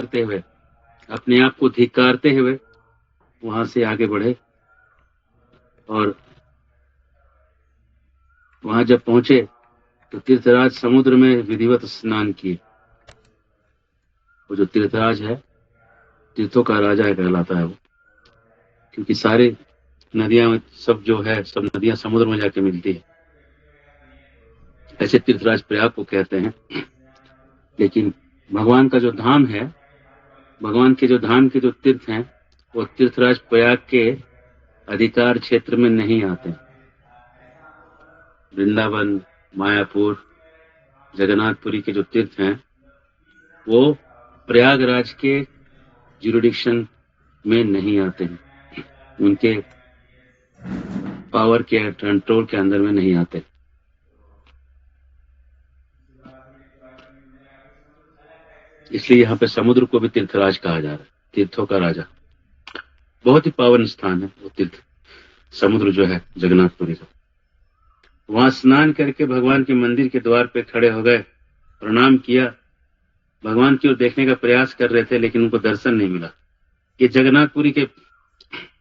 करते हुए, अपने आप को धिक्कारते हुए वहां से आगे बढ़े और वहां जब पहुंचे तो तीर्थराज समुद्र में विधिवत स्नान किए। वो जो तीर्थराज है, तीर्थों का राजा है कहलाता है वो, क्योंकि सारे नदियां सब जो है, सब नदियां समुद्र में जाके मिलती है। ऐसे तीर्थराज प्रयाग को कहते हैं। लेकिन भगवान का जो धाम है, भगवान के जो धाम के जो तीर्थ हैं, वो तीर्थराज प्रयाग के अधिकार क्षेत्र में नहीं आते। वृंदावन, मायापुर, जगन्नाथपुरी के जो तीर्थ हैं, वो प्रयागराज के ज्यूरिडिक्शन में नहीं आते हैं, उनके पावर के कंट्रोल के अंदर में नहीं आते। इसलिए यहाँ पे समुद्र को भी तीर्थराज कहा जा रहा है, तीर्थों का राजा। बहुत ही पावन स्थान है वो तीर्थ समुद्र जो है जगन्नाथपुरी का। वहां स्नान करके भगवान के मंदिर के द्वार पे खड़े हो गए, प्रणाम किया, भगवान की ओर देखने का प्रयास कर रहे थे, लेकिन उनको दर्शन नहीं मिला। ये जगन्नाथपुरी के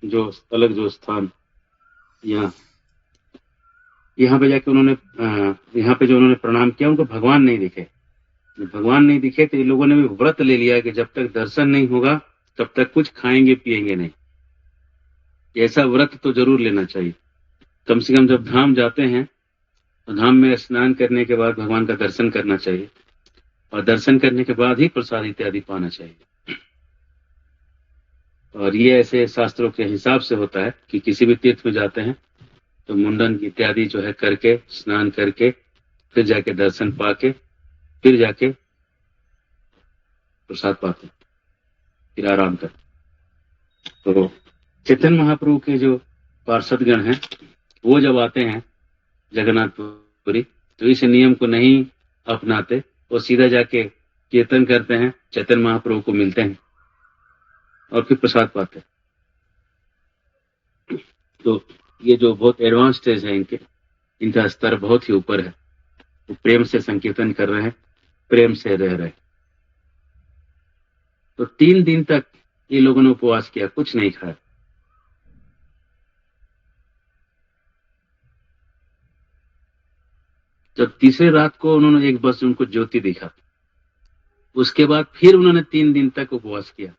जो अलग जो स्थान, यहाँ पे जाके उन्होंने यहाँ पे जो उन्होंने प्रणाम किया, उनको भगवान नहीं दिखे। भगवान नहीं दिखे तो ये लोगों ने भी व्रत ले लिया कि जब तक दर्शन नहीं होगा तब तक कुछ खाएंगे पिएंगे नहीं। ऐसा व्रत तो जरूर लेना चाहिए। कम से कम जब धाम जाते हैं तो धाम में स्नान करने के बाद भगवान का दर्शन करना चाहिए, और दर्शन करने के बाद ही प्रसाद इत्यादि पाना चाहिए। और ये ऐसे शास्त्रों के हिसाब से होता है कि किसी भी तीर्थ में जाते हैं तो मुंडन इत्यादि जो है करके, स्नान करके, फिर जाके दर्शन पाके, फिर जाके प्रसाद पाते, फिर आराम कर। तो चैतन्य महाप्रभु के जो पार्षदगण हैं, वो जब आते हैं जगन्नाथपुरी तो इस नियम को नहीं अपनाते, वो सीधा जाके कीर्तन करते हैं, चैतन्य महाप्रभु को मिलते हैं और फिर प्रसाद पाते हैं। तो ये जो बहुत एडवांस स्टेज है इनका स्तर बहुत ही ऊपर है। वो प्रेम से संकीर्तन कर रहे हैं, प्रेम से रह रहे हैं। तो 3 दिन तक ये लोगों ने उपवास किया, कुछ नहीं खाया। जब तीसरे रात को उन्होंने एक बस उनको ज्योति दिखा, उसके बाद फिर उन्होंने 3 दिन तक उपवास किया।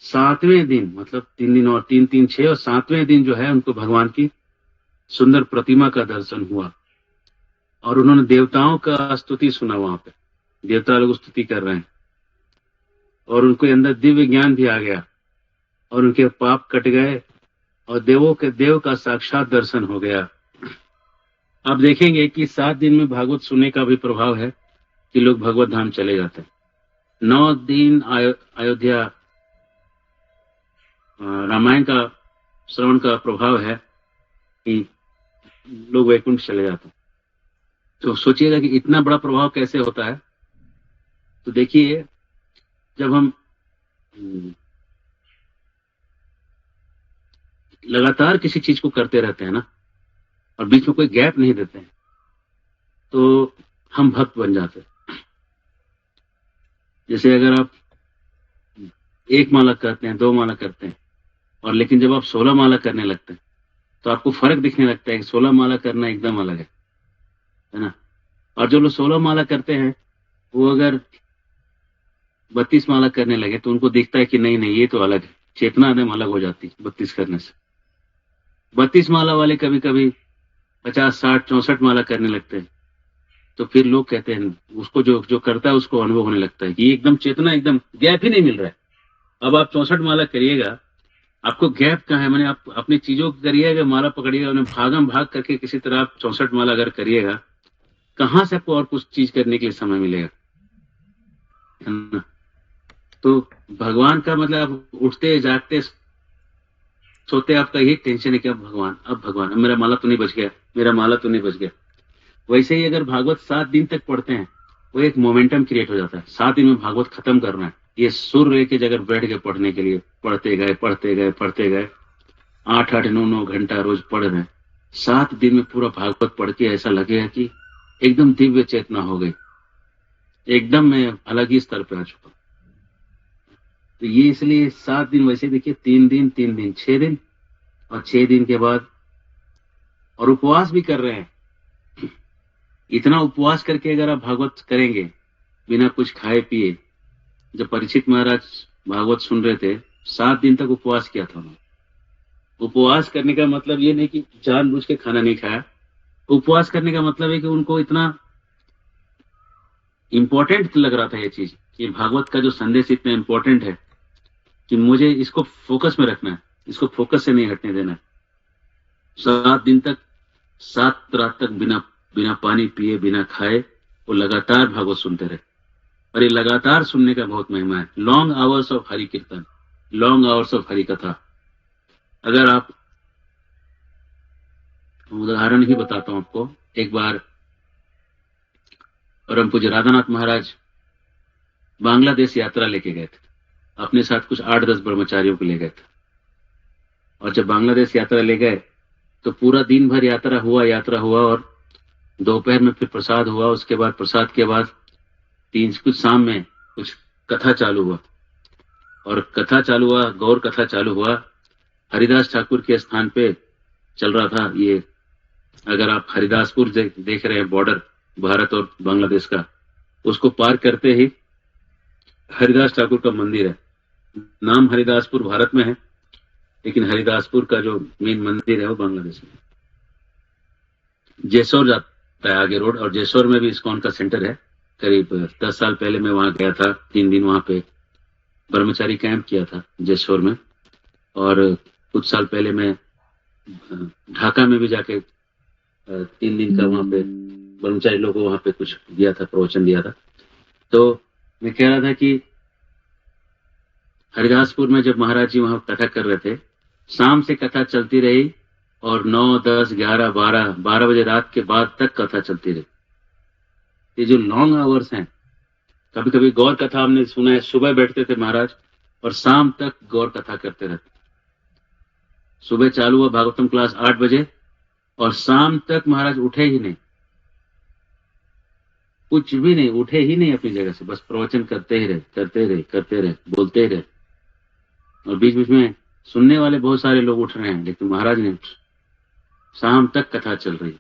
7वें दिन, मतलब 3 दिन और 3 3 6, और 7वें दिन जो है उनको भगवान की सुंदर प्रतिमा का दर्शन हुआ, और उन्होंने देवताओं का स्तुति सुना। वहां पे देवता लोग स्तुति कर रहे हैं, और उनके अंदर दिव्य ज्ञान भी आ गया, और उनके पाप कट गए, और देवों के देव का साक्षात दर्शन हो गया। आप देखेंगे कि 7 दिन में भागवत सुनने का भी प्रभाव है कि लोग भगवत धाम चले जाते हैं। 9 दिन अयोध्या रामायण का श्रवण का प्रभाव है कि लोग वैकुंठ चले जाते हैं। तो सोचिएगा कि इतना बड़ा प्रभाव कैसे होता है। तो देखिए, जब हम लगातार किसी चीज को करते रहते हैं ना, और बीच में कोई गैप नहीं देते हैं, तो हम भक्त बन जाते हैं। जैसे अगर आप 1 माला करते हैं, 2 माला करते हैं, और लेकिन जब आप 16 माला करने लगते हैं तो आपको फर्क दिखने लगता है कि 16 माला करना एकदम अलग है ना। और जो लोग 16 माला करते हैं, वो अगर 32 माला करने लगे तो उनको दिखता है कि नहीं नहीं, ये तो अलग है, चेतना एकदम अलग हो जाती है 32 करने से। 32 माला वाले कभी कभी 50 60 64 माला करने लगते हैं, तो फिर लोग कहते हैं, उसको जो करता है उसको अनुभव होने लगता है कि एकदम चेतना, एकदम गैप ही नहीं मिल रहा है। अब आप 64 माला करिएगा, आपको गैप कहाँ है? मैंने आप अपनी चीजों को करिएगा, माला पकड़िएगा, उन्हें भागम भाग करके किसी तरह आप 64 माला अगर करिएगा, कहाँ से आपको और कुछ चीज करने के लिए समय मिलेगा, है ना। तो भगवान का मतलब आप उठते जागते सोते आपका यही टेंशन है कि अब भगवान, अब मेरा माला तो नहीं बच गया, मेरा माला तो नहीं बच गया। वैसे ही अगर भागवत 7 दिन तक पढ़ते हैं, वो एक मोमेंटम क्रिएट हो जाता है। 7 दिन में भागवत खत्म करना है, ये सुर लेके जगह बैठ के पढ़ने के लिए पढ़ते गए 8 9 घंटा रोज पढ़ रहे हैं। 7 दिन में पूरा भागवत पढ़ के ऐसा लगेगा कि एकदम दिव्य चेतना हो गई, एकदम मैं अलग ही स्तर पे आ चुका। तो ये इसलिए 7 दिन, वैसे देखिए 3 दिन 6 दिन, और 6 दिन के बाद और उपवास भी कर रहे हैं। इतना उपवास करके अगर आप भागवत करेंगे बिना कुछ खाए पिए, जब परीक्षित महाराज भागवत सुन रहे थे 7 दिन तक उपवास किया था उन्होंने। उपवास करने का मतलब ये नहीं कि जानबूझ के खाना नहीं खाया। उपवास करने का मतलब है कि उनको इतना इंपॉर्टेंट लग रहा था ये चीज, कि भागवत का जो संदेश इतना इंपॉर्टेंट है कि मुझे इसको फोकस में रखना है, इसको फोकस से नहीं हटने देना है। 7 दिन तक, 7 रात तक बिना बिना पानी पिए, बिना खाए वो लगातार भागवत सुनते रहे। और ये लगातार सुनने का बहुत महिमा है। लॉन्ग आवर्स ऑफ हरि कीर्तन, लॉन्ग आवर्स ऑफ हरि कथा। अगर आप, उदाहरण ही बताता हूं आपको। एक बार परम पूज्य राधानाथ महाराज बांग्लादेश यात्रा लेके गए थे, अपने साथ कुछ 8-10 ब्रह्मचारियों को ले गए थे। और जब बांग्लादेश यात्रा ले गए तो पूरा दिन भर यात्रा हुआ, और दोपहर में फिर प्रसाद हुआ। उसके बाद प्रसाद के बाद कुछ शाम में कुछ कथा चालू हुआ, और कथा चालू हुआ, गौर कथा चालू हुआ। हरिदास ठाकुर के स्थान पे चल रहा था ये। अगर आप हरिदासपुर देख रहे हैं, बॉर्डर भारत और बांग्लादेश का, उसको पार करते ही हरिदास ठाकुर का मंदिर है। नाम हरिदासपुर भारत में है, लेकिन हरिदासपुर का जो मेन मंदिर है वो बांग्लादेश में। जेसौर जाता है आगे रोड, और जेसौर में भी इस्कॉन का सेंटर है। करीब 10 साल पहले मैं वहां गया था, 3 दिन वहां पे ब्रह्मचारी कैंप किया था जेसौर में। और कुछ साल पहले मैं ढाका में भी जाके 3 दिन का वहां पे ब्रह्मचारी लोगों को वहां पे कुछ दिया था, प्रवचन दिया था। तो मैं कह रहा था कि हरिदासपुर में जब महाराज जी वहां कथा कर रहे थे, शाम से कथा चलती रही, और 9, 10, 11, 12 बजे रात के बाद तक कथा चलती रही। ये जो लॉन्ग आवर्स हैं, कभी कभी गौर कथा हमने सुना है, सुबह बैठते थे महाराज और शाम तक गौर कथा करते रहते। सुबह चालू हुआ भागवतम क्लास 8 बजे, और शाम तक महाराज उठे ही नहीं, कुछ भी नहीं, उठे ही नहीं अपनी जगह से, बस प्रवचन करते ही रहे, बोलते ही रहे। और बीच बीच में सुनने वाले बहुत सारे लोग उठ रहे हैं, लेकिन महाराज ने, शाम तक कथा चल रही।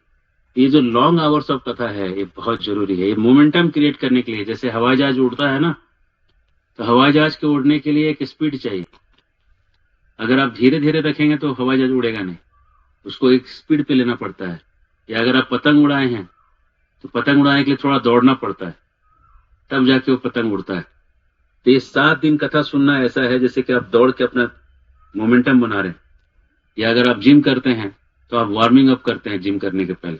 ये जो लॉन्ग आवर्स ऑफ कथा है, ये बहुत जरूरी है। ये मोमेंटम क्रिएट करने के लिए, जैसे हवाई जहाज उड़ता है ना, तो हवाई जहाज के उड़ने के लिए एक स्पीड चाहिए। अगर आप धीरे धीरे रखेंगे तो हवाई जहाज उड़ेगा नहीं, उसको एक स्पीड पे लेना पड़ता है। या अगर आप पतंग उड़ाए हैं तो पतंग उड़ाने के लिए थोड़ा दौड़ना पड़ता है, तब जाके वो पतंग उड़ता है। तो ये 7 दिन कथा सुनना ऐसा है जैसे कि आप दौड़ के अपना मोमेंटम बना रहे हैं। या अगर आप जिम करते हैं तो आप वार्मिंग अप करते हैं जिम करने के पहले,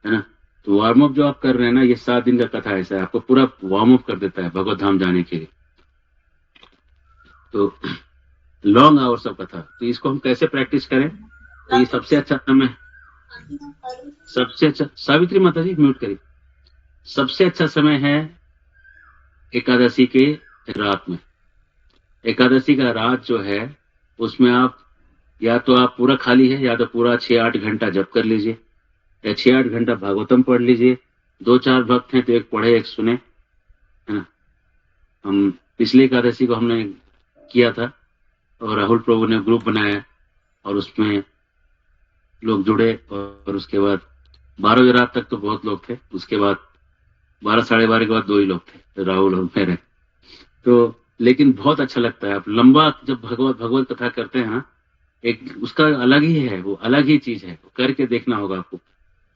है ना। तो वार्म अप जो आप कर रहे हैं ना, ये 7 दिन का कथा ऐसा है, आपको पूरा वार्म अप कर देता है भगवत धाम जाने के लिए। तो लॉन्ग आवर्स ऑफ कथा, तो इसको हम कैसे प्रैक्टिस करें? तो ये सबसे अच्छा समय, सबसे अच्छा, सावित्री माता जी म्यूट करिए। सबसे अच्छा समय है एकादशी के रात में। एकादशी का रात जो है, उसमें आप या तो आप पूरा खाली है, या तो पूरा 6-8 घंटा जप कर लीजिए, या 6-8 घंटा भागवतम पढ़ लीजिए। 2-4 भक्त हैं तो एक पढ़े एक सुने, है ना। हम पिछले एकादशी को हमने किया था, और राहुल प्रभु ने ग्रुप बनाया, और उसमें लोग जुड़े, और उसके बाद 12 बजे रात तक तो बहुत लोग थे। उसके बाद 12, 12:30 के बाद 2 ही लोग थे, राहुल और मेरे। तो लेकिन बहुत अच्छा लगता है। आप लंबा जब भगवत कथा करते हैं ना, एक उसका अलग ही है, वो अलग ही चीज है। करके देखना होगा, आपको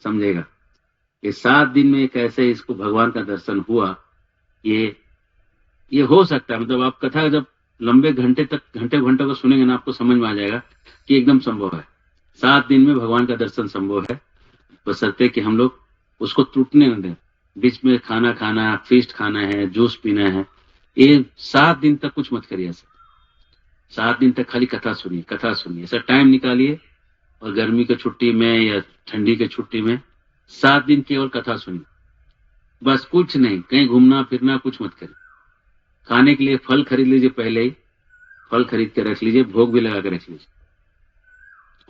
समझेगा। ये 7 दिन में कैसे इसको भगवान का दर्शन हुआ, ये हो सकता है। मतलब आप कथा जब लंबे घंटे घंटों को सुनेंगे ना, आपको समझ में आ जाएगा कि एकदम संभव है। 7 दिन में भगवान का दर्शन संभव है, बशर्ते कि हम लोग उसको टूटने न दें। बीच में खाना खाना, फीस्ट खाना है, जूस पीना है, ये 7 दिन तक कुछ मत करिए। ऐसा 7 दिन तक खाली कथा सुनिए। ऐसा टाइम निकालिए, और गर्मी की छुट्टी में या ठंडी की छुट्टी में 7 दिन केवल कथा सुनिए, बस कुछ नहीं। कहीं घूमना फिरना कुछ मत करिए। खाने के लिए फल खरीद लीजिए, पहले ही फल खरीद के रख लीजिए, भोग भी लगा के रख लीजिए।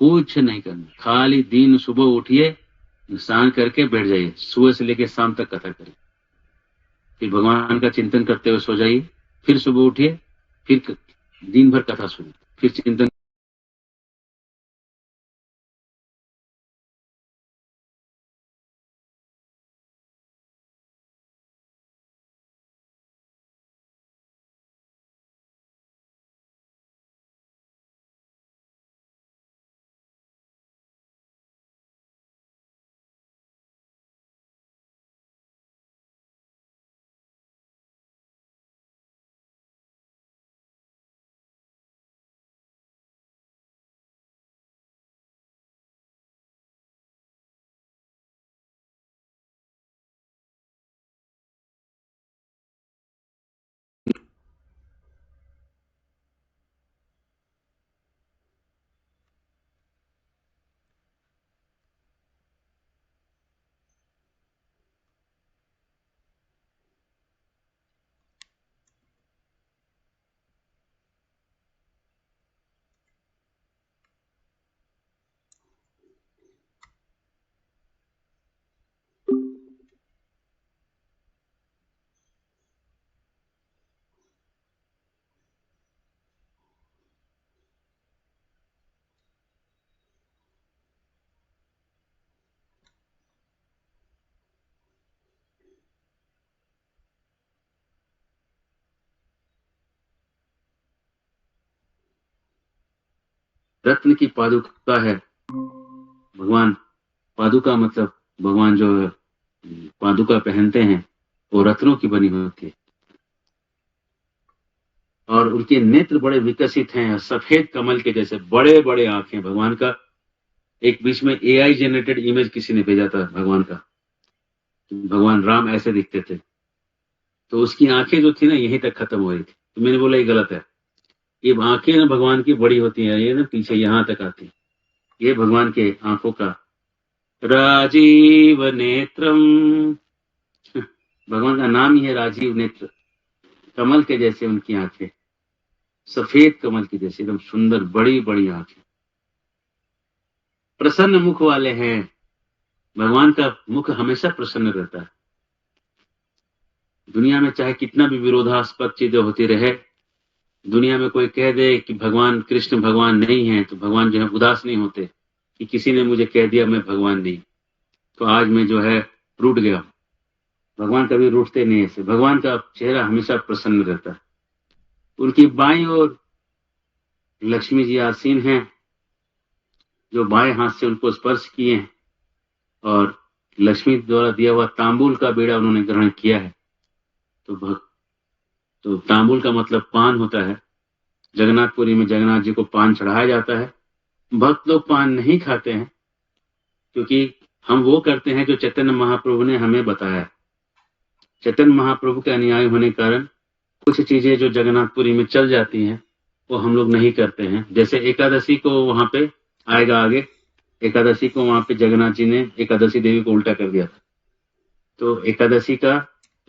कुछ नहीं करना, खाली दिन सुबह उठिए, स्नान करके बैठ जाइए, सुबह से लेकर शाम तक कथा करिए। फिर भगवान का चिंतन करते हुए सो जाइए, फिर सुबह उठिए, फिर दिन भर कथा सुनी, फिर चिंतन। रत्न की पादुका है भगवान। पादुका मतलब भगवान जो पादुका पहनते हैं वो रत्नों की बनी होती है, और उनके नेत्र बड़े विकसित हैं, सफेद कमल के जैसे बड़े बड़े आंखें भगवान का। एक बीच में एआई जनरेटेड इमेज किसी ने भेजा था भगवान का, भगवान राम ऐसे दिखते थे, तो उसकी आंखें जो थी ना यहीं तक खत्म हो रही थी। तो मैंने बोला ये गलत है, ये आंखें ना भगवान की बड़ी होती हैं, ये ना पीछे यहां तक आती है। ये भगवान के आंखों का राजीव नेत्रम, भगवान का नाम ही है राजीव नेत्र। कमल के जैसे उनकी आंखें, सफेद कमल की जैसे एकदम सुंदर बड़ी बड़ी आंखें, प्रसन्न मुख वाले हैं। भगवान का मुख हमेशा प्रसन्न रहता है। दुनिया में चाहे कितना भी विरोधास्पद चीजें होती रहे, दुनिया में कोई कह दे कि भगवान कृष्ण भगवान नहीं है, तो भगवान जो है उदास नहीं होते कि किसी ने मुझे कह दिया मैं भगवान नहीं, तो आज मैं जो है रूठ गया। भगवान कभी रूठते नहीं ऐसे, भगवान का चेहरा हमेशा प्रसन्न रहता है। उनकी बाईं ओर लक्ष्मी जी आसीन हैं, जो बाएं हाथ से उनको स्पर्श किए हैं, और लक्ष्मी द्वारा दिया हुआ तांबुल का बीड़ा उन्होंने ग्रहण किया है। तो तांबुल का मतलब पान होता है। जगन्नाथपुरी में जगन्नाथ जी को पान चढ़ाया जाता है। भक्त लोग पान नहीं खाते हैं, क्योंकि हम वो करते हैं जो चैतन्य महाप्रभु ने हमें बताया। चैतन्य महाप्रभु के अनुयायी होने के कारण कुछ चीजें जो जगन्नाथपुरी में चल जाती हैं वो हम लोग नहीं करते हैं। जैसे एकादशी को वहां पे आएगा आगे, एकादशी को वहां पे जगन्नाथ जी ने एकादशी देवी को उल्टा कर दिया था, तो एकादशी का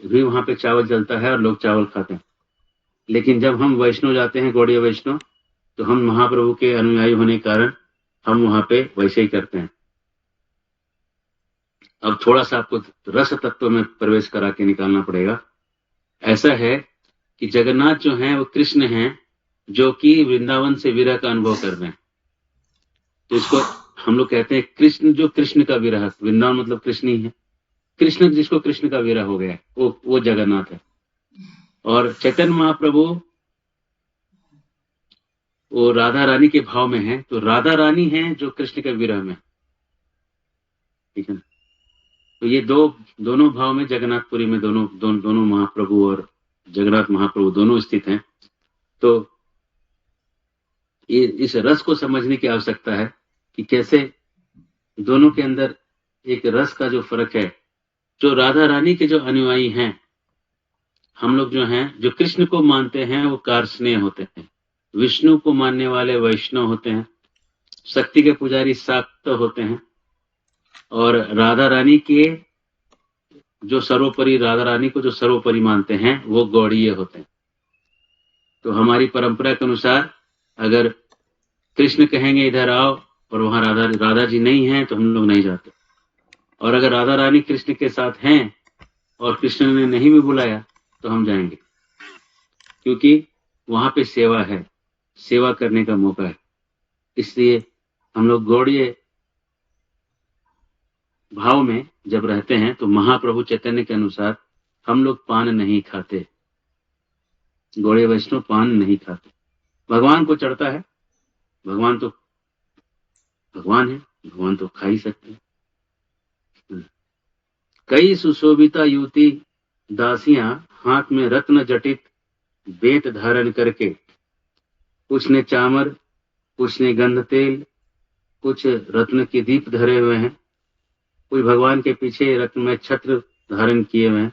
भी वहां पे चावल जलता है और लोग चावल खाते हैं। लेकिन जब हम वैष्णव जाते हैं, गौड़ीय वैष्णव, तो हम महाप्रभु के अनुयायी होने के कारण हम वहां पे वैसे ही करते हैं। अब थोड़ा सा आपको रस तत्व में प्रवेश करा के निकालना पड़ेगा। ऐसा है कि जगन्नाथ जो हैं वो कृष्ण हैं, जो कि वृंदावन से विरह का अनुभव कर रहे हैं। तो इसको हम लोग कहते हैं कृष्ण, जो कृष्ण का विरह, वृंदावन मतलब कृष्ण ही है। कृष्ण जिसको कृष्ण का विरह हो गया है वो जगन्नाथ है। और चैतन्य महाप्रभु वो राधा रानी के भाव में है, तो राधा रानी है जो कृष्ण के विरह में, ठीक है। तो ये दोनों भाव में जगन्नाथपुरी में दोनों महाप्रभु और जगन्नाथ महाप्रभु दोनों स्थित हैं। तो ये इस रस को समझने की आवश्यकता है कि कैसे दोनों के अंदर एक रस का जो फर्क है। जो राधा रानी के जो अनुयायी हैं, हम लोग जो हैं, जो कृष्ण को मानते हैं वो कारस्नेह होते हैं, विष्णु को मानने वाले वैष्णव होते हैं, शक्ति के पुजारी शाक्त होते हैं, और राधा रानी के जो सर्वोपरि, राधा रानी को जो सर्वोपरि मानते हैं वो गौड़ीय होते हैं। तो हमारी परंपरा के अनुसार अगर कृष्ण कहेंगे इधर आओ और वहां राधा जी नहीं है तो हम लोग नहीं जाते, और अगर राधा रानी कृष्ण के साथ हैं और कृष्ण ने नहीं भी बुलाया तो हम जाएंगे, क्योंकि वहां पे सेवा है, सेवा करने का मौका है। इसलिए हम लोग गौड़ीय भाव में जब रहते हैं तो महाप्रभु चैतन्य के अनुसार हम लोग पान नहीं खाते, गौड़ीय वैष्णव पान नहीं खाते। भगवान को चढ़ता है, भगवान तो भगवान है, भगवान तो खा ही सकते हैं। कई सुशोभिता युवती दासियां हाथ में रत्न जटित बेत धारण करके, कुछ ने चामर, कुछ ने गंध तेल, कुछ रत्न के दीप धरे हुए हैं, कोई भगवान के पीछे रत्न में छत्र धारण किए हुए हैं।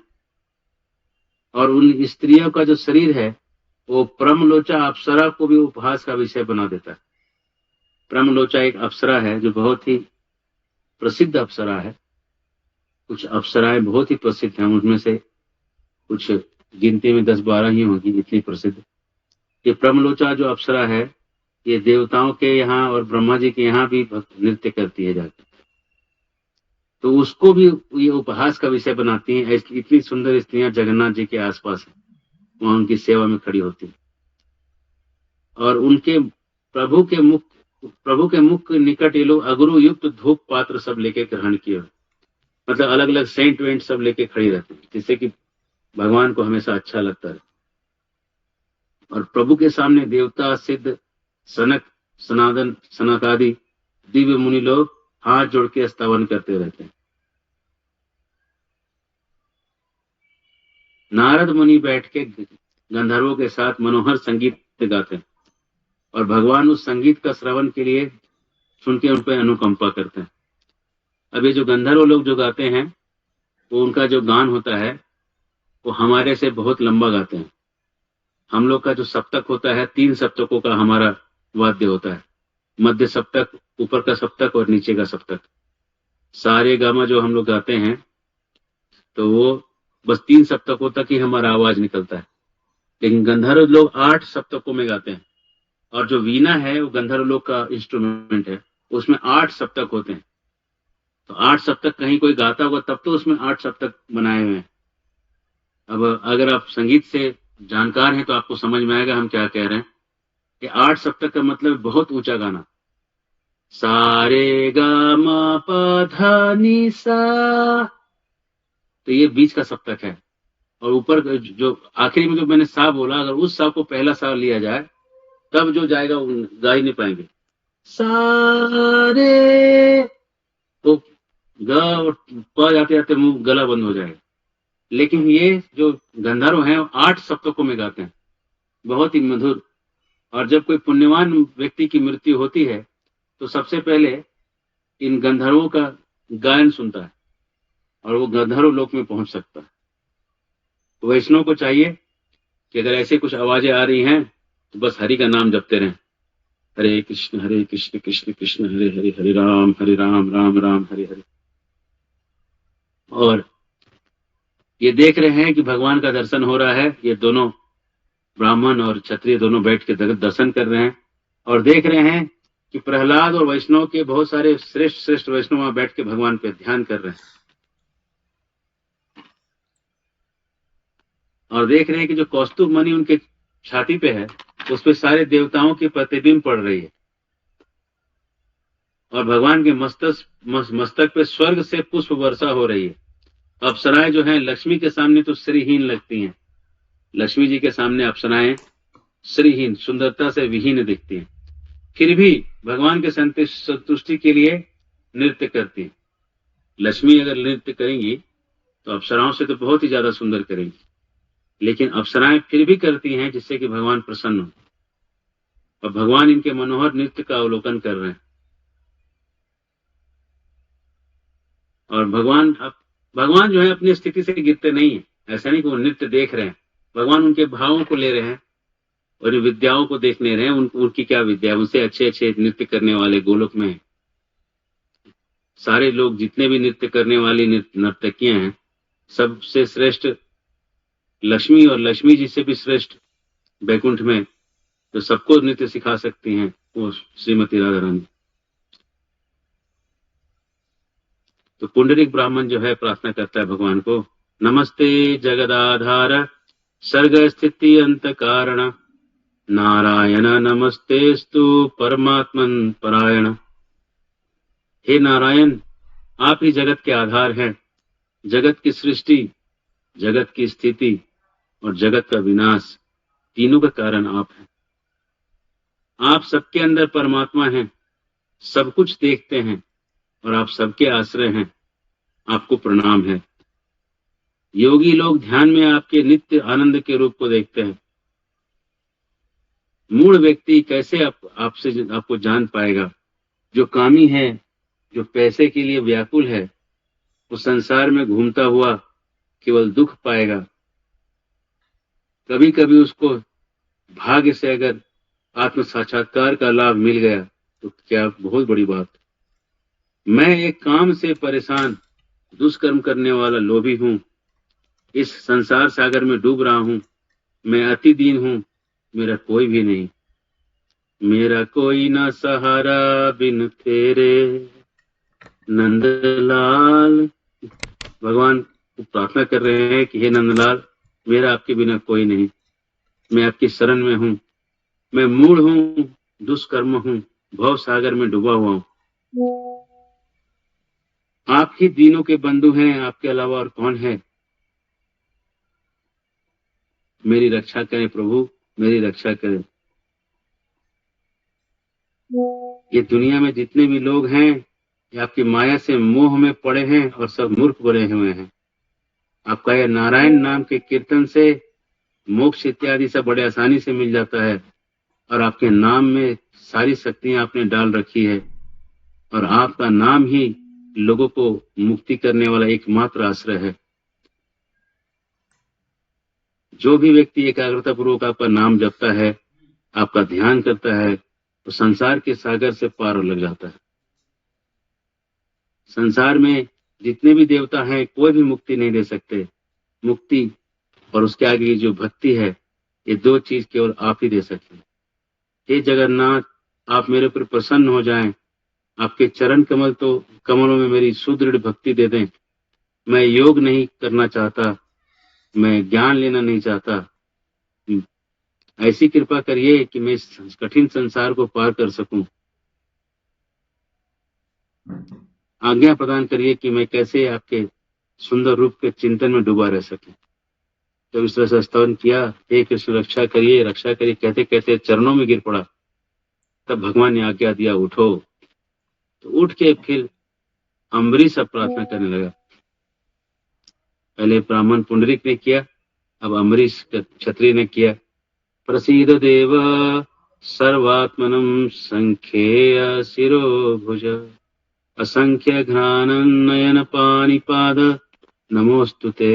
और उन स्त्रियों का जो शरीर है वो प्रमलोचा अप्सरा को भी उपहास का विषय बना देता है। प्रमलोचा एक अप्सरा है जो बहुत ही प्रसिद्ध अप्सरा है। कुछ अप्सराएं बहुत ही प्रसिद्ध हैं, उनमें से कुछ गिनती में 10-12 ही होगी, इतनी प्रसिद्ध। ये प्रमलोचा जो अप्सरा है ये देवताओं के यहाँ और ब्रह्मा जी के यहाँ भी नृत्य करती है जाकर, तो उसको भी ये उपहास का विषय बनाती हैं। इतनी सुंदर स्त्रियां जगन्नाथ जी के आसपास हैं, वहां उनकी सेवा में खड़ी होती हैं और उनके प्रभु के मुख निकट ये लोग अगुरु युक्त धूप पात्र सब लेके ग्रहण किए, मतलब अलग अलग सेंट वेंट सब लेके खड़ी रहती है, जिससे कि भगवान को हमेशा अच्छा लगता है। और प्रभु के सामने देवता, सिद्ध, सनक, सनातन, सनकादि दिव्य मुनि लोग हाथ जोड़ के स्तवन करते रहते हैं। नारद मुनि बैठ के गंधर्वों के साथ मनोहर संगीत गाते हैं और भगवान उस संगीत का श्रवण के लिए सुन के उन पर अनुकंपा करते हैं। अब ये जो गंधर्व लोग जो गाते हैं वो उनका जो गान होता है वो हमारे से बहुत लंबा गाते हैं। हम लोग का जो सप्तक होता है 3 सप्तकों का हमारा वाद्य होता है, मध्य सप्तक, ऊपर का सप्तक और नीचे का सप्तक। सारे गामा जो हम लोग गाते हैं तो वो बस 3 सप्तकों तक ही हमारा आवाज निकलता है, लेकिन गंधर्व लोग 8 सप्तकों में गाते हैं। और जो वीणा है वो गंधर्व लोग का इंस्ट्रूमेंट है, उसमें 8 सप्तक होते हैं। तो 8 सप्तक कहीं कोई गाता होगा तब तो उसमें 8 सप्तक बनाए हुए हैं। अब अगर आप संगीत से जानकार हैं तो आपको समझ में आएगा हम क्या कह रहे हैं कि 8 सप्तक का मतलब बहुत ऊंचा गाना, सारे गा मा पा धा नी सा, तो ये बीच का सप्तक है। और ऊपर जो आखिरी में जो मैंने सा बोला, अगर उस सा को पहला सा लिया जाए तब जो जाएगा वो गा ही नहीं पाएंगे। सारे, तो ग और प जाते जाते मुंह गला बंद हो जाएगा। लेकिन ये जो गंधर्व हैं 8 सप्तकों में गाते हैं, बहुत ही मधुर। और जब कोई पुण्यवान व्यक्ति की मृत्यु होती है तो सबसे पहले इन गंधर्वों का गायन सुनता है और वो गंधर्व लोक में पहुंच सकता है। तो वैष्णव को चाहिए कि अगर ऐसे कुछ आवाजें आ रही हैं तो बस हरि का नाम जपते रहें, हरे कृष्ण कृष्ण कृष्ण हरे हरे, हरे राम राम राम हरे हरे। और ये देख रहे हैं कि भगवान का दर्शन हो रहा है, ये दोनों ब्राह्मण और क्षत्रिय दोनों बैठ के दर्शन कर रहे हैं और देख रहे हैं कि प्रहलाद और वैष्णव के बहुत सारे श्रेष्ठ वैष्णव वहां बैठ के भगवान पे ध्यान कर रहे हैं। और देख रहे हैं कि जो कौस्तुभ मणि उनके छाती पे है उस पे सारे देवताओं की प्रतिबिंब पड़ रही है और भगवान के मस्तक पे स्वर्ग से पुष्प वर्षा हो रही है। अप्सराएं जो हैं लक्ष्मी के सामने तो श्रीहीन लगती हैं, लक्ष्मी जी के सामने अप्सराएं श्रीहीन, सुंदरता से विहीन दिखती हैं, फिर भी भगवान के संतुष्टि के लिए नृत्य करती हैं। लक्ष्मी अगर नृत्य करेंगी तो अप्सराओं से तो बहुत ही ज्यादा सुंदर करेंगी, लेकिन अप्सराएं फिर भी करती हैं जिससे कि भगवान प्रसन्न हो और भगवान इनके मनोहर नृत्य का अवलोकन कर रहे हैं। और भगवान जो है अपनी स्थिति से गिरते नहीं है। ऐसा नहीं कि वो नृत्य देख रहे हैं, भगवान उनके भावों को ले रहे हैं और विद्याओं को देख ले रहे हैं। उनकी क्या विद्या, उनसे अच्छे नृत्य करने वाले गोलोक में सारे लोग, जितने भी नृत्य करने वाली नर्तकियां हैं, सबसे श्रेष्ठ लक्ष्मी और लक्ष्मी जी से भी श्रेष्ठ बैकुंठ में जो सबको नृत्य सिखा सकती हैं वो श्रीमती राधा रानी। तो पुंडरीक ब्राह्मण जो है प्रार्थना करता है भगवान को, नमस्ते जगदाधार सर्ग स्थिति अंत कारण नारायण नमस्तेस्तु परमात्मन परायण। हे नारायण, आप ही जगत के आधार हैं। जगत की सृष्टि, जगत की स्थिति और जगत का विनाश, तीनों का कारण आप हैं। आप सबके अंदर परमात्मा हैं, सब कुछ देखते हैं और आप सबके आश्रय हैं। आपको प्रणाम है। योगी लोग ध्यान में आपके नित्य आनंद के रूप को देखते हैं। मूढ़ व्यक्ति कैसे आपसे आपको जान पाएगा? जो कामी है, जो पैसे के लिए व्याकुल है, वो संसार में घूमता हुआ केवल दुख पाएगा। कभी कभी उसको भाग्य से अगर आत्म साक्षात्कार का लाभ मिल गया तो क्या बहुत बड़ी बात। मैं एक काम से परेशान दुष्कर्म करने वाला लोभी हूँ। इस संसार सागर में डूब रहा हूँ। मैं अति दीन हूँ, मेरा कोई भी नहीं। मेरा कोई ना सहारा बिन तेरे नंदलाल। भगवान को प्रार्थना कर रहे हैं कि हे नंदलाल, मेरा आपके बिना कोई नहीं। मैं आपकी शरण में हूँ। मैं मूढ़ हूँ, दुष्कर्म हूँ, भव सागर में डूबा हुआ हूँ। आप ही दीनों के बंधु हैं, आपके अलावा और कौन है? मेरी रक्षा करें प्रभु, मेरी रक्षा करें। ये दुनिया में जितने भी लोग हैं, ये आपकी माया से मोह में पड़े हैं और सब मूर्ख बने हुए हैं। आपका यह नारायण नाम के कीर्तन से मोक्ष इत्यादि सब बड़े आसानी से मिल जाता है और आपके नाम में सारी शक्तियां आपने डाल रखी है और आपका नाम ही लोगों को मुक्ति करने वाला एकमात्र आश्रय है। जो भी व्यक्ति एकाग्रता पूर्वक आपका नाम जपता है, आपका ध्यान करता है, तो संसार के सागर से पार लग जाता है। संसार में जितने भी देवता हैं, कोई भी मुक्ति नहीं दे सकते। मुक्ति और उसके आगे की जो भक्ति है, ये दो चीज केवल आप ही दे सकते हैं। हे जगन्नाथ, आप मेरे ऊपर प्रसन्न हो जाएं। आपके चरण कमलों में मेरी सुदृढ़ भक्ति दे दें। मैं योग नहीं करना चाहता, मैं ज्ञान लेना नहीं चाहता। ऐसी कृपा करिए कि मैं इस कठिन संसार को पार कर सकूं। आज्ञा प्रदान करिए कि मैं कैसे आपके सुंदर रूप के चिंतन में डूबा रह सकूं। जब इस तरह से स्तवन किया, हे कृष्ण रक्षा करिए, रक्षा करिए कहते कहते चरणों में गिर पड़ा। तब भगवान ने आज्ञा दिया, उठो। तो उठ के फिर अम्बरीश अब प्रार्थना करने लगा। पहले ब्राह्मण पुंडरीक ने किया, अब अम्बरीश क्षत्रिय ने किया। प्रसीद देव सर्वात्मनं संख्येय शिरो भुज असंख्य घ्राणं नयन पाणिपाद नमोस्तुते।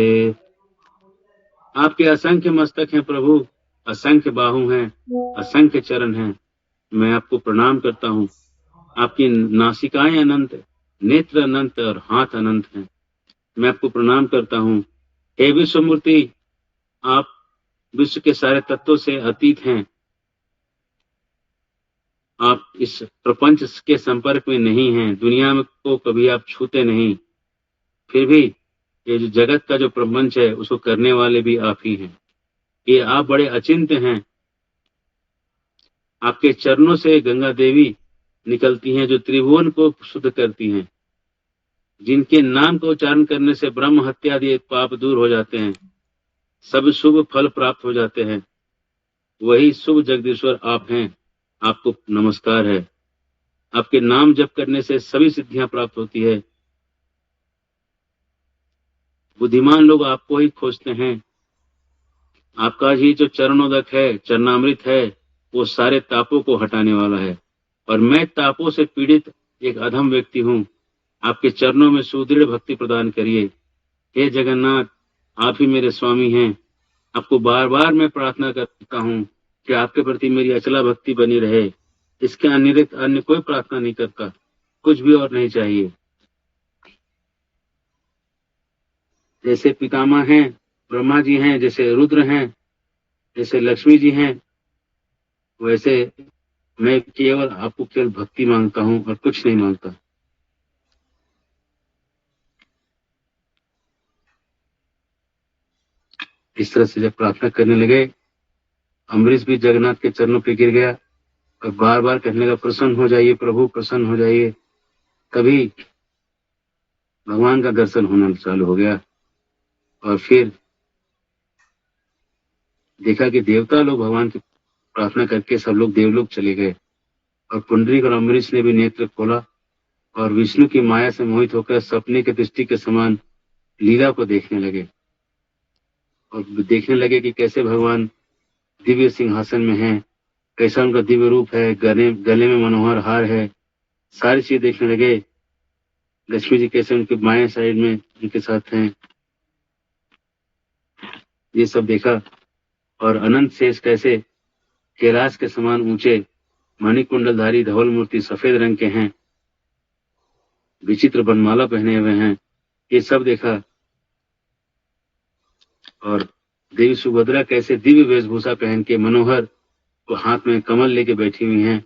आपके असंख्य मस्तक हैं प्रभु, असंख्य बाहु हैं, असंख्य चरण हैं। मैं आपको प्रणाम करता हूँ। आपकी नासिकाएं अनंत, नेत्र अनंत और हाथ अनंत हैं। मैं आपको प्रणाम करता हूँ। हे विश्वमूर्ति, आप विश्व के सारे तत्वों से अतीत हैं। आप इस प्रपंच के संपर्क में नहीं हैं, दुनिया में को कभी आप छूते नहीं। फिर भी ये जो जगत का जो प्रपंच है, उसको करने वाले भी आप ही हैं। ये आप बड़े अचिंत्य हैं। आपके चरणों से गंगा देवी निकलती हैं, जो त्रिभुवन को शुद्ध करती हैं। जिनके नाम का उच्चारण करने से ब्रह्म हत्या आदि पाप दूर हो जाते हैं, सब शुभ फल प्राप्त हो जाते हैं। वही शुभ जगदीश्वर आप हैं। आपको नमस्कार है। आपके नाम जप करने से सभी सिद्धियां प्राप्त होती है। बुद्धिमान लोग आपको ही खोजते हैं। आपका ही जो चरणोदक है, चरणामृत है, वो सारे तापों को हटाने वाला है। और मैं तापों से पीड़ित एक अधम व्यक्ति हूँ। आपके चरणों में सुदृढ़ भक्ति प्रदान करिए। हे जगन्नाथ, आप ही मेरे स्वामी हैं। आपको बार बार मैं प्रार्थना करता हूँ कि आपके प्रति मेरी अचला भक्ति बनी रहे। इसके अतिरिक्त अन्य कोई प्रार्थना नहीं करता, कुछ भी और नहीं चाहिए। जैसे पितामह हैं, ब्रह्मा जी हैं, जैसे रुद्र हैं, जैसे लक्ष्मी जी हैं, वैसे मैं केवल आपको केवल भक्ति मांगता हूँ और कुछ नहीं मांगता। इस तरह से जब प्रार्थना करने लगे अम्बरीश भी जगन्नाथ के चरणों पे गिर गया और बार बार कहने लगा, प्रसन्न हो जाइए प्रभु, प्रसन्न हो जाइए। तभी भगवान का दर्शन होना चालू हो गया और फिर देखा कि देवता लोग भगवान की प्रार्थना करके सब लोग देवलोक चले गए और पुंडरीक और अम्बरीश ने भी नेत्र खोला और विष्णु की माया से मोहित होकर सपने के दृष्टि के समान लीला को देखने लगे और देखने लगे कि कैसे भगवान दिव्य सिंहासन में हैं, कैसा उनका दिव्य रूप है, गले में मनोहर हार है, सारी चीज देखने लगे। लक्ष्मी जी कैसे उनके बाएं साइड में उनके साथ हैं, ये सब देखा। और अनंत शेष कैसे कैलाश के समान ऊंचे मणिक कुंडलधारी धवल मूर्ति सफेद रंग के हैं, विचित्र बनमाला पहने हुए हैं, ये सब देखा। और देवी सुभद्रा कैसे दिव्य वेशभूषा पहन के मनोहर को हाथ में कमल लेके बैठी हुई हैं,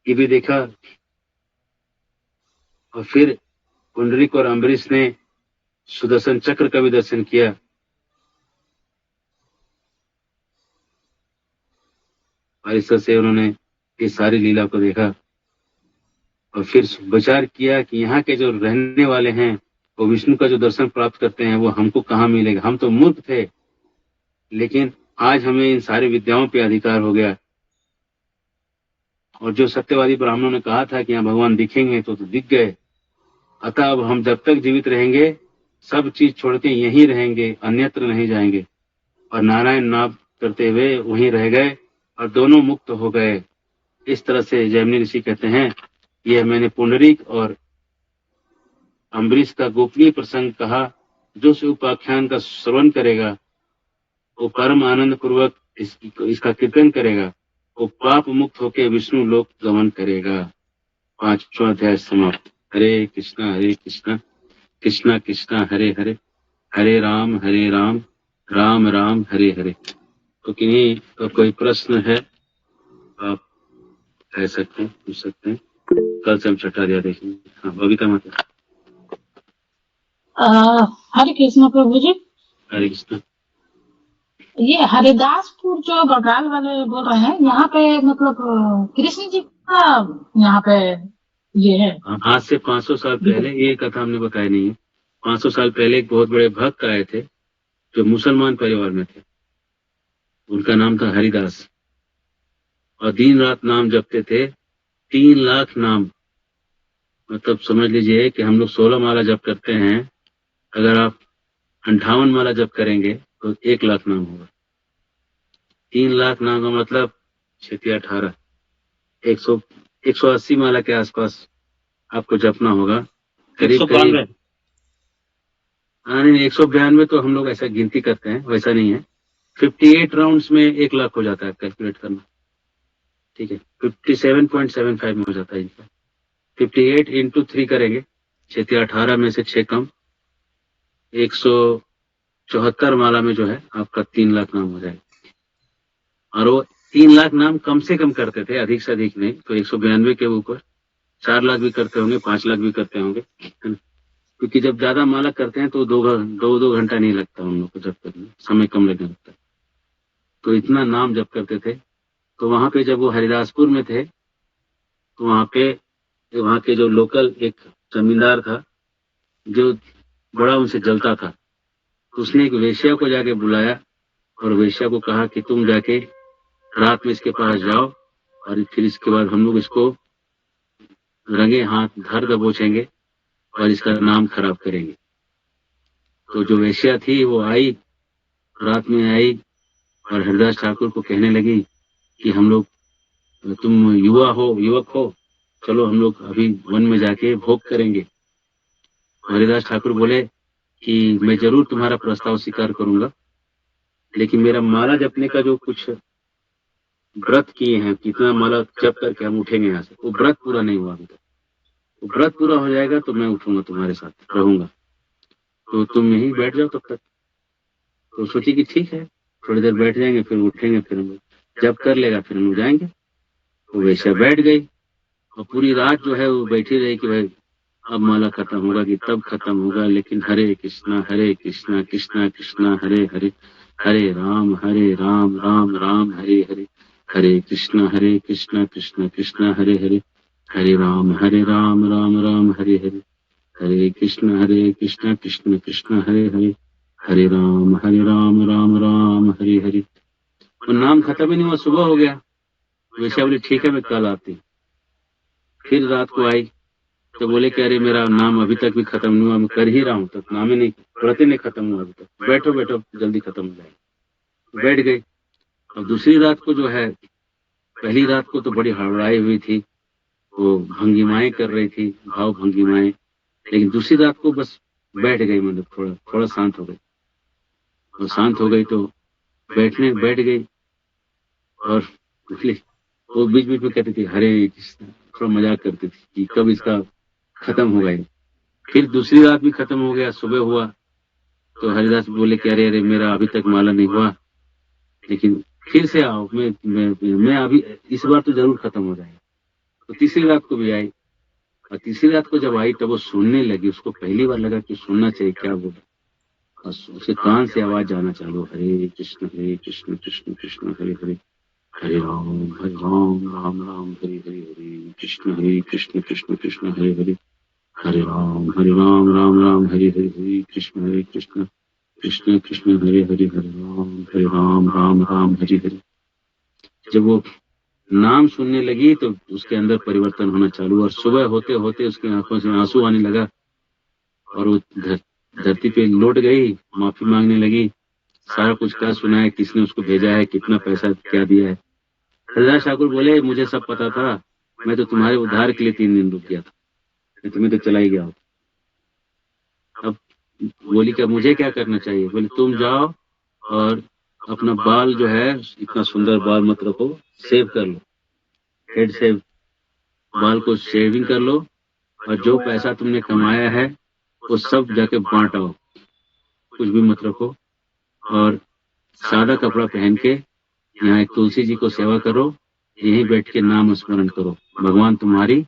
ये भी देखा। और फिर पुंडरीक और अम्बरीश ने सुदर्शन चक्र का भी दर्शन किया। और इस तरह से उन्होंने इस सारी लीला को देखा और फिर विचार किया कि यहाँ के जो रहने वाले हैं वो विष्णु का जो दर्शन प्राप्त करते हैं वो हमको कहाँ मिलेगा। हम तो मूर्ख थे, लेकिन आज हमें इन सारी विद्याओं पे अधिकार हो गया। और जो सत्यवादी ब्राह्मणों ने कहा था कि यहाँ भगवान दिखेंगे तो दिख गए। अतः अब हम जब तक जीवित रहेंगे सब चीज छोड़ के यहीं रहेंगे, अन्यत्र नहीं जाएंगे। और नारायण नाम करते हुए वहीं रह गए और दोनों मुक्त हो गए। इस तरह से जैमिनी ऋषि कहते हैं, यह मैंने पुंडरीक और अम्बरीश का गोपनीय प्रसंग कहा। जो इस उपाख्यान का श्रवण करेगा वो परम आनंद पूर्वक इसका कीर्तन करेगा, वो पाप मुक्त होकर विष्णु लोक गमन करेगा। 5वां अध्याय समाप्त। हरे कृष्णा कृष्णा कृष्णा हरे हरे, हरे राम राम राम हरे हरे। तो किन्हीं का कोई प्रश्न है आप कह सकते हैं, पूछ सकते हैं। कल से हम छठा अध्याय देखेंगे। हाँ, बबीता माता। हरे कृष्ण प्रभु जी। हरे कृष्ण। ये हरिदासपुर जो बंगाल वाले बोल रहे हैं, यहाँ पे मतलब कृष्ण जी का यहाँ पे ये है। आज से 500 साल पहले, ये कथा हमने बताई नहीं है। 500 साल पहले एक बहुत बड़े भक्त आए थे जो मुसलमान परिवार में थे। उनका नाम था हरिदास और दिन रात नाम जपते थे। 3 लाख नाम, मतलब समझ लीजिए कि हम लोग 16 माला जप करते हैं, अगर आप 58 माला जप करेंगे तो 1 लाख नाम होगा। 3 लाख नाम का मतलब 6×18 180 माला के आसपास आपको जपना होगा। करीब 192 तो हम लोग ऐसा गिनती करते हैं, वैसा नहीं है। 58 राउंड्स में 1 लाख हो जाता है, कैलकुलेट करना, ठीक है। 57.75 में हो जाता है इनका। 58 इंटू 3 करेंगे, 6×18 में से 6 कम, 174 माला में जो है आपका 3 लाख नाम हो जाएगा। और वो 3 लाख नाम कम से कम करते थे, अधिक से अधिक नहीं। तो 192 के ऊपर 4 लाख भी करते होंगे, 5 लाख भी करते होंगे, है ना। क्योंकि जब ज्यादा माला करते हैं तो दो घंटा नहीं लगता उन लोग को जब करने, समय कम लगने लगता है। तो इतना नाम जब करते थे। तो वहां पे जब वो हरिदासपुर में थे तो वहां के जो लोकल एक जमींदार था जो बड़ा उनसे जलता था, तो उसने एक वेश्या को जाके बुलाया और वेश्या को कहा कि तुम जाके रात में इसके पास जाओ और फिर इसके बाद हम लोग इसको रंगे हाथ धर दबोचेंगे और इसका नाम खराब करेंगे। तो जो वेश्या थी वो आई, रात में आई और हरिदास ठाकुर को कहने लगी कि हम लोग, तुम युवक हो, चलो हम लोग अभी वन में जाके भोग करेंगे। हरिदास ठाकुर बोले कि मैं जरूर तुम्हारा प्रस्ताव स्वीकार करूंगा, लेकिन मेरा माला जपने का जो कुछ व्रत किए हैं, कितना माला जप करके हम उठेंगे यहाँ से, वो व्रत पूरा नहीं हुआ अभी तक। वो व्रत पूरा हो जाएगा तो मैं उठूंगा, तुम्हारे साथ रहूंगा, तो तुम यहीं बैठ जाओ तब तक। तो सोची कि ठीक है, थोड़ी देर बैठ जाएंगे, फिर उठेंगे, फिर हम जब कर लेगा फिर हम लोग जाएंगे। तो वैसे बैठ गई और पूरी रात जो है वो बैठी रही कि भाई अब माला खत्म होगा कि तब खत्म होगा। लेकिन हरे कृष्णा कृष्णा कृष्णा हरे हरे, हरे राम राम राम हरे हरे, हरे कृष्ण कृष्ण कृष्ण हरे हरे, हरे राम राम हरे हरे, हरे कृष्ण कृष्ण कृष्ण हरे हरे, हरे राम राम राम हरे हरे। और नाम खत्म ही नहीं हुआ, सुबह हो गया। वैसे बोले ठीक है मैं कल आती। फिर रात को आई तो बोले कि अरे मेरा नाम अभी तक भी खत्म नहीं हुआ, मैं कर ही रहा हूँ तक नाम ही नहीं, व्रत ही नहीं खत्म हुआ अभी तक। बैठो बैठो जल्दी खत्म हो जाएगा। बैठ गई। और दूसरी रात को जो है, पहली रात को तो बड़ी हड़बड़ाई हुई थी, वो भंगिमाएं कर रही थी, भाव भंगिमाएं। लेकिन दूसरी रात को बस बैठ गई, मतलब थोड़ा थोड़ा शांत हो गई। और शांत हो गई तो बैठ गई। और इसलिए वो बीच बीच में कहती थी हरे कृष्ण, थोड़ा मजाक करती थी कि कब इसका खत्म होगा ये। फिर दूसरी रात भी खत्म हो गया, सुबह हुआ तो हरिदास बोले कि अरे अरे मेरा अभी तक माला नहीं हुआ, लेकिन फिर से आओ, मैं अभी इस बार तो जरूर खत्म हो जाएगा। तो तीसरी रात को भी आई। और तीसरी रात को जब आई तब वो सुनने लगी। उसको पहली बार लगा कि सुनना चाहिए क्या बोला। और उसके कान से आवाज जाना चालू, हरे कृष्ण कृष्ण कृष्ण हरे हरे, हरे राम राम हरे हरे, हरे कृष्ण कृष्ण कृष्ण हरे हरे, हरे राम राम हरे हरे, हरे कृष्ण कृष्ण कृष्ण हरे हरे, हरे राम राम हरे हरे। जब वो नाम सुनने लगी तो उसके अंदर परिवर्तन होना चालू। और सुबह होते होते उसकी आंखों से आंसू आने लगा। और वो धरती पे लौट गई, माफी मांगने लगी, सारा कुछ क्या सुना है, किसने उसको भेजा है, कितना पैसा क्या दिया है। हरिदास ठाकुर बोले मुझे सब पता था, मैं तो तुम्हारे उद्धार के लिए 3 दिन रुक गया था, मैं तुम्हें तो चला ही गया। अब बोली कि मुझे क्या करना चाहिए। बोले तुम जाओ और अपना बाल जो है, इतना सुंदर बाल मत रखो, सेव कर लो, हेड सेव, बाल को शेविंग कर लो। और जो पैसा तुमने कमाया है वो सब जाके बांट आओ, कुछ भी मत रखो। और सादा कपड़ा पहन के यहाँ एक तुलसी जी को सेवा करो, यहीं बैठ के नाम स्मरण करो, भगवान तुम्हारी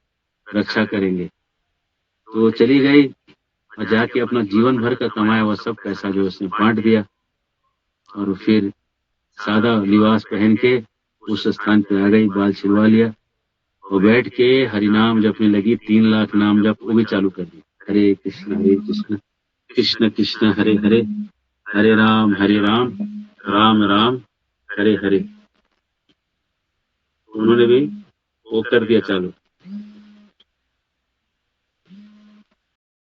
रक्षा करेंगे। तो वो चली गई और जाके अपना जीवन भर का कमाया हुआ सब पैसा जो उसने बांट दिया। और फिर सादा लिबास पहन के उस स्थान पे आ गई, बाल छिलवा लिया, वो बैठ के हरिनाम जपने लगी। 3 लाख नाम जप वो भी चालू कर दी। हरे कृष्ण कृष्ण कृष्ण हरे हरे, हरे राम राम राम हरे हरे। उन्होंने भी वो कर दिया चालू।